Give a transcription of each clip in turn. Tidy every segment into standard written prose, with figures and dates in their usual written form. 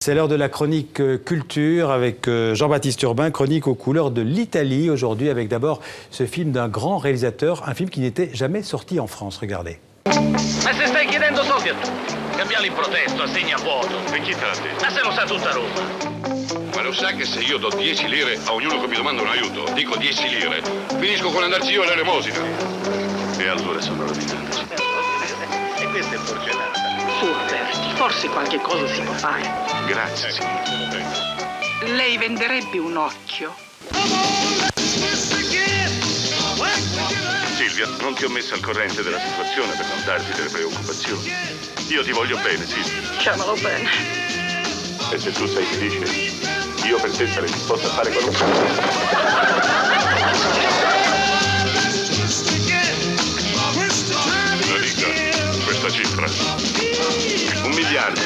C'est l'heure de la chronique culture avec Jean-Baptiste Urbain, chronique aux couleurs de l'Italie. Aujourd'hui avec d'abord ce film d'un grand réalisateur, un film qui n'était jamais sorti en France. Regardez. Ma se stai chiedendo soldi a tutti, cambiali in protesto, assegna vuoto. E chi te l'ha detto? Ma se lo sa tutta Roma. Ma lo sa che se io do 10 lire a ognuno che mi domanda un aiuto, dico 10 lire, finisco con andarci io all'elemosina. E allora sono rovinato. E questa è porcellata. Su, Roberti, forse qualche cosa si può fare. Grazie, signore. Lei venderebbe un occhio. Silvia, non ti ho messo al corrente della situazione per non darti delle preoccupazioni. Io ti voglio bene, Silvia. Diciamolo bene. E se tu sei felice, io per te sarei disposto a fare qualunque cosa. Lo dica, questa cifra. 1 miliardo,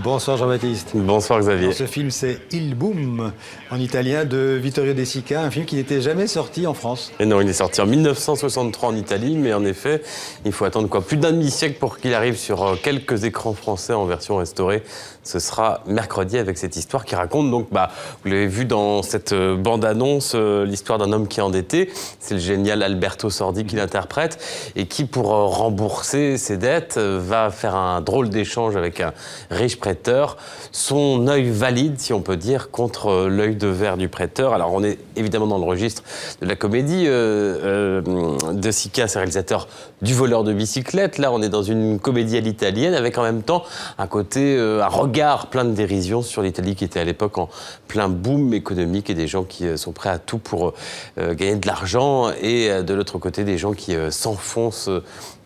Bonsoir Jean-Baptiste. Bonsoir Xavier. Ce film c'est Il Boom en italien de Vittorio De Sica, un film qui n'était jamais sorti en France. Et non, il est sorti en 1963 en Italie, mais en effet, il faut attendre plus d'un demi-siècle pour qu'il arrive sur quelques écrans français en version restaurée. Ce sera mercredi avec cette histoire qui raconte, donc, vous l'avez vu dans cette bande-annonce, l'histoire d'un homme qui est endetté. C'est le génial Alberto Sordi qui l'interprète et qui, pour rembourser ses dettes, va faire un drôle d'échange avec un riche prêteur. Son œil valide, si on peut dire, contre l'œil de verre du prêteur. Alors, on est évidemment dans le registre de la comédie. De Sica, c'est réalisateur du voleur de bicyclette. Là, on est dans une comédie à l'italienne avec en même temps un côté, un regard plein de dérision sur l'Italie qui était à l'époque en plein boom économique et des gens qui sont prêts à tout pour gagner de l'argent et de l'autre côté des gens qui s'enfoncent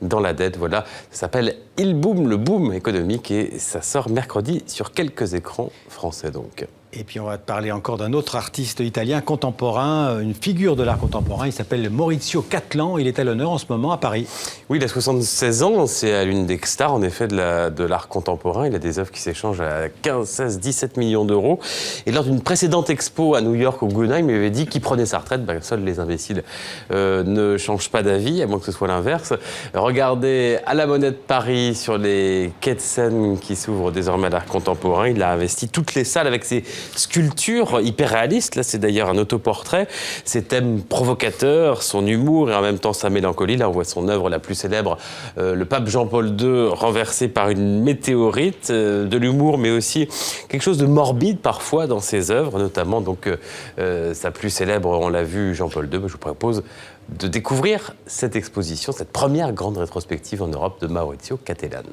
dans la dette. Voilà, ça s'appelle Il Boom, le boom économique et ça sort mercredi sur quelques écrans français donc. Et puis on va te parler encore d'un autre artiste italien contemporain, une figure de l'art contemporain. Il s'appelle Maurizio Cattelan. Il est à l'honneur en ce moment à Paris. Oui, il a 76 ans. C'est l'une des stars en effet de l'art contemporain. Il a des œuvres qui s'échangent à 15, 16, 17 millions d'euros. Et lors d'une précédente expo à New York au Guggenheim, il avait dit qu'il prenait sa retraite. Seuls les imbéciles ne changent pas d'avis, à moins que ce soit l'inverse. Regardez à la Monnaie de Paris sur les quais de Seine qui s'ouvrent désormais à l'art contemporain. Il a investi toutes les salles avec ses sculpture hyper réaliste, là c'est d'ailleurs un autoportrait, ses thèmes provocateurs, son humour et en même temps sa mélancolie. Là on voit son œuvre la plus célèbre, le pape Jean-Paul II renversé par une météorite, de l'humour mais aussi quelque chose de morbide parfois dans ses œuvres, notamment donc sa plus célèbre, on l'a vu, Jean-Paul II. Je vous propose de découvrir cette exposition, cette première grande rétrospective en Europe de Maurizio Cattelan.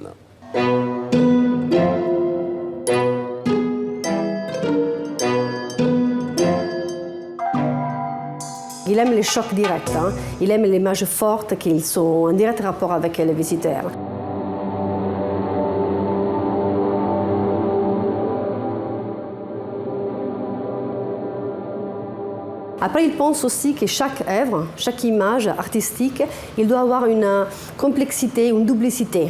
Il aime les chocs directs, il aime les images fortes qui sont en direct rapport avec les visiteurs. Après, il pense aussi que chaque œuvre, chaque image artistique, il doit avoir une complexité, une duplicité.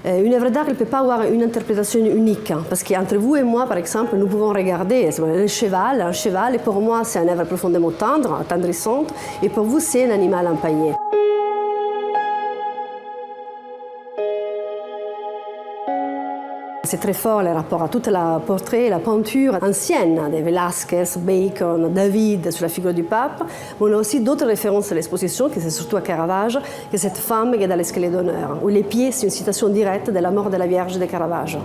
Une œuvre d'art ne peut pas avoir une interprétation unique, parce qu'entre vous et moi, par exemple, nous pouvons regarder un cheval, et pour moi, c'est une œuvre profondément tendre, attendrissante, et pour vous, c'est un animal empaillé. C'est très fort le rapport à toute la portrait, la peinture ancienne de Velázquez, Bacon, David sur la figure du pape. Mais on a aussi d'autres références à l'exposition, qui c'est surtout à Caravaggio, que cette femme qui est dans l'escalier d'honneur, où les pieds, c'est une citation directe de la mort de la Vierge de Caravaggio.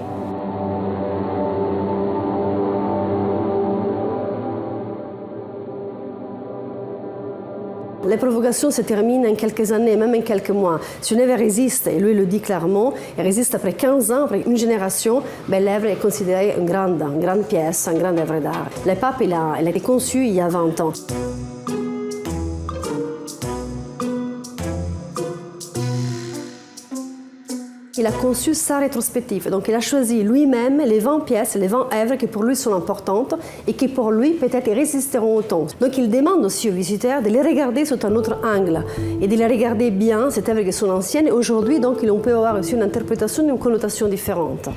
Les provocations se terminent en quelques années, même en quelques mois. Si une œuvre résiste, et lui le dit clairement, et résiste après 15 ans, après une génération, l'œuvre est considérée une grande pièce, une grande œuvre d'art. Le pape, il a été conçu il y a 20 ans. Il a conçu sa rétrospective, donc il a choisi lui-même les 20 pièces, les 20 œuvres qui pour lui sont importantes et qui pour lui peut-être résisteront au temps. Donc il demande aussi aux visiteurs de les regarder sous un autre angle et de les regarder bien, ces œuvres qui sont anciennes, et aujourd'hui donc on peut avoir aussi une interprétation, une connotation différente.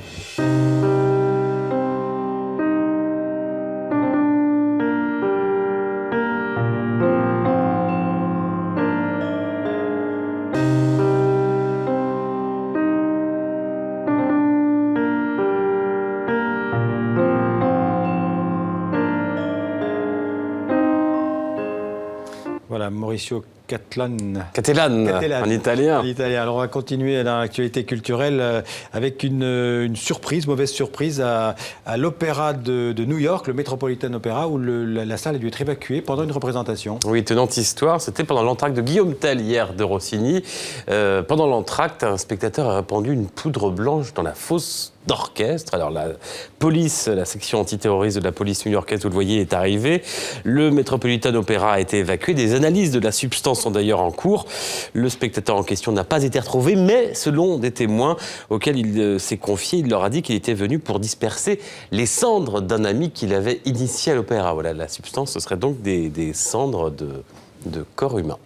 Mauricio Cattelan. Catalan, en italien. En italien. Alors on va continuer dans l'actualité culturelle avec une surprise, mauvaise surprise à l'Opéra de New York, le Metropolitan Opera, où la salle a dû être évacuée pendant une représentation. Oui, étonnante histoire. C'était pendant l'entracte de Guillaume Tell hier de Rossini. Pendant l'entracte, un spectateur a répandu une poudre blanche dans la fosse d'orchestre. Alors la police, la section antiterroriste de la police new-yorkaise, vous le voyez, est arrivée. Le Metropolitan Opera a été évacué. Des analyses de la substance sont d'ailleurs en cours. Le spectateur en question n'a pas été retrouvé, mais selon des témoins auxquels il s'est confié, il leur a dit qu'il était venu pour disperser les cendres d'un ami qu'il avait initié à l'opéra. Voilà, la substance, ce serait donc des cendres de corps humain.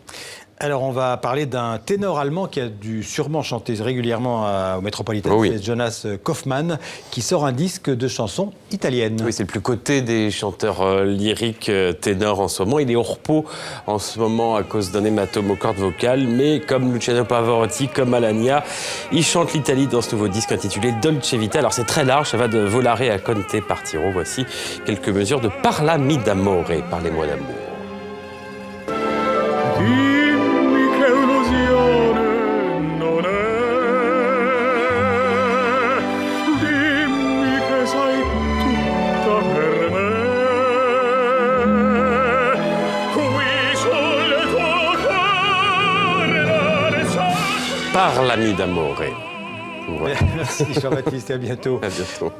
Alors, on va parler d'un ténor allemand qui a dû sûrement chanter régulièrement au Metropolitan. Oui. C'est Jonas Kaufmann, qui sort un disque de chansons italiennes. Oui, c'est le plus coté des chanteurs lyriques ténors en ce moment. Il est au repos en ce moment à cause d'un hématome aux cordes vocales. Mais comme Luciano Pavarotti, comme Alagna, il chante l'Italie dans ce nouveau disque intitulé Dolce Vita. Alors, c'est très large, ça va de Volare à Conte Partiro. Voici quelques mesures de Parlami d'amore, parlez-moi d'amour. Parlami d'amore. Merci Jean-Baptiste, et à bientôt. À bientôt.